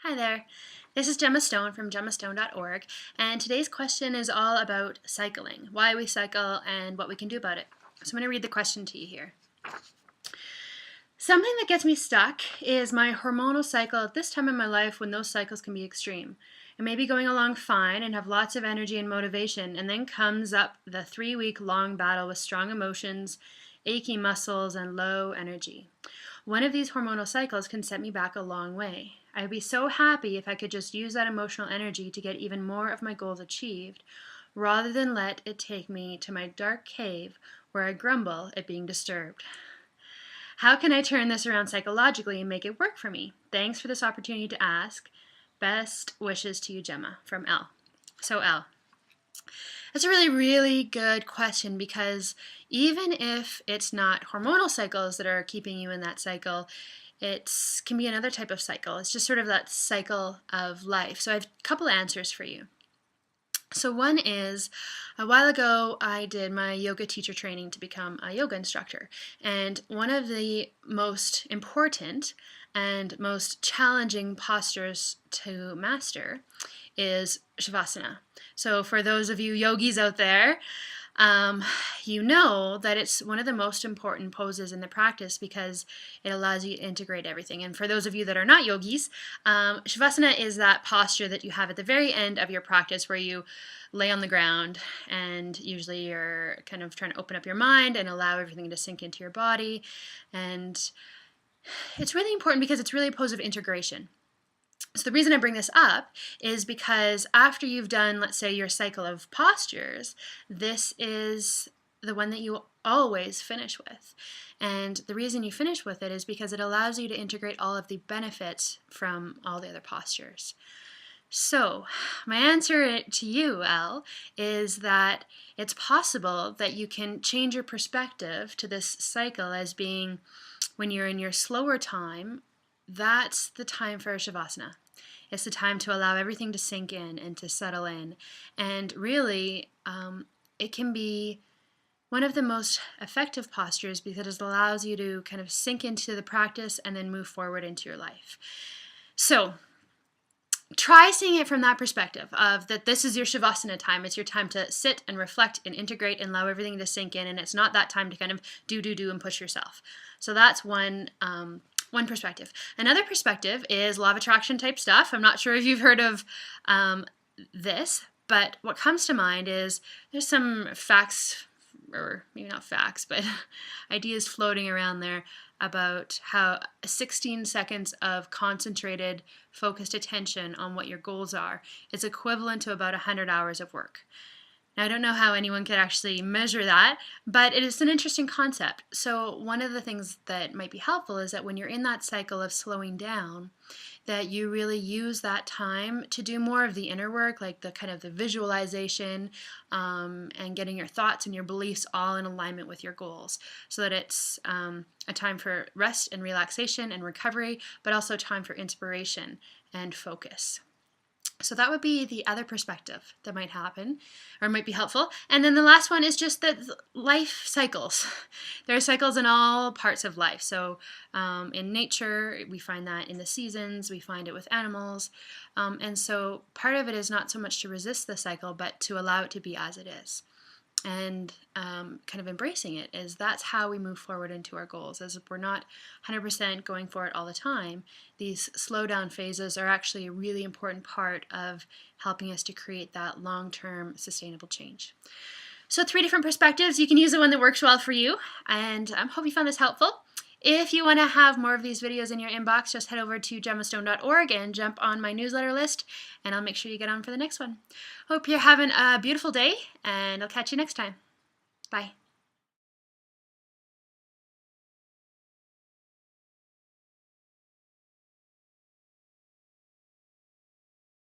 Hi there, this is Gemma Stone from gemmastone.org, and today's question is all about cycling, why we cycle, and what we can do about it. So I'm going to read the question to you here. Something that gets me stuck is my hormonal cycle at this time in my life when those cycles can be extreme. I may be going along fine and have lots of energy and motivation, and then comes up the 3-week long battle with strong emotions, achy muscles, and low energy. One of these hormonal cycles can set me back a long way. I'd be so happy if I could just use that emotional energy to get even more of my goals achieved, rather than let it take me to my dark cave where I grumble at being disturbed. How can I turn this around psychologically and make it work for me? Thanks for this opportunity to ask. Best wishes to you, Gemma, from L. So L. That's a really good question, because even if it's not hormonal cycles that are keeping you in that cycle, it can be another type of cycle. It's just sort of that cycle of life. So I have a couple answers for you. So one is, a while ago I did my yoga teacher training to become a yoga instructor. And one of the most important and most challenging postures to master is Shavasana. So for those of you yogis out there, you know that it's one of the most important poses in the practice because it allows you to integrate everything. And for those of you that are not yogis, Shavasana is that posture that you have at the very end of your practice where you lay on the ground and usually you're kind of trying to open up your mind and allow everything to sink into your body. And it's really important because it's really a pose of integration. So the reason I bring this up is because after you've done, let's say, your cycle of postures, this is the one that you always finish with. And the reason you finish with it is because it allows you to integrate all of the benefits from all the other postures. So my answer to you, L, is that it's possible that you can change your perspective to this cycle as being, when you're in your slower time, that's the time for Shavasana. It's the time to allow everything to sink in and to settle in. And really, it can be one of the most effective postures because it allows you to kind of sink into the practice and then move forward into your life. So try seeing it from that perspective of that this is your Shavasana time. It's your time to sit and reflect and integrate and allow everything to sink in. And it's not that time to kind of do and push yourself. So that's one perspective. Another perspective is law of attraction type stuff. I'm not sure if you've heard of this, but what comes to mind is there's some facts, or maybe not facts, but ideas floating around there about how 16 seconds of concentrated, focused attention on what your goals are is equivalent to about 100 hours of work. Now, I don't know how anyone could actually measure that, but it is an interesting concept. So one of the things that might be helpful is that when you're in that cycle of slowing down, that you really use that time to do more of the inner work, like the kind of the visualization and getting your thoughts and your beliefs all in alignment with your goals, so that it's a time for rest and relaxation and recovery, but also time for inspiration and focus. So that would be the other perspective that might happen or might be helpful. And then the last one is just that life cycles. There are cycles in all parts of life. So in nature, we find that in the seasons, we find it with animals. And so part of it is not so much to resist the cycle, but to allow it to be as it is. And kind of embracing it is that's how we move forward into our goals. As if we're not 100% going for it all the time, these slow down phases are actually a really important part of helping us to create that long-term sustainable change. So 3 different perspectives. You can use the one that works well for you, and I hope you found this helpful. If you want to have more of these videos in your inbox, just head over to gemmastone.org and jump on my newsletter list, and I'll make sure you get on for the next one. Hope you're having a beautiful day, and I'll catch you next time. Bye.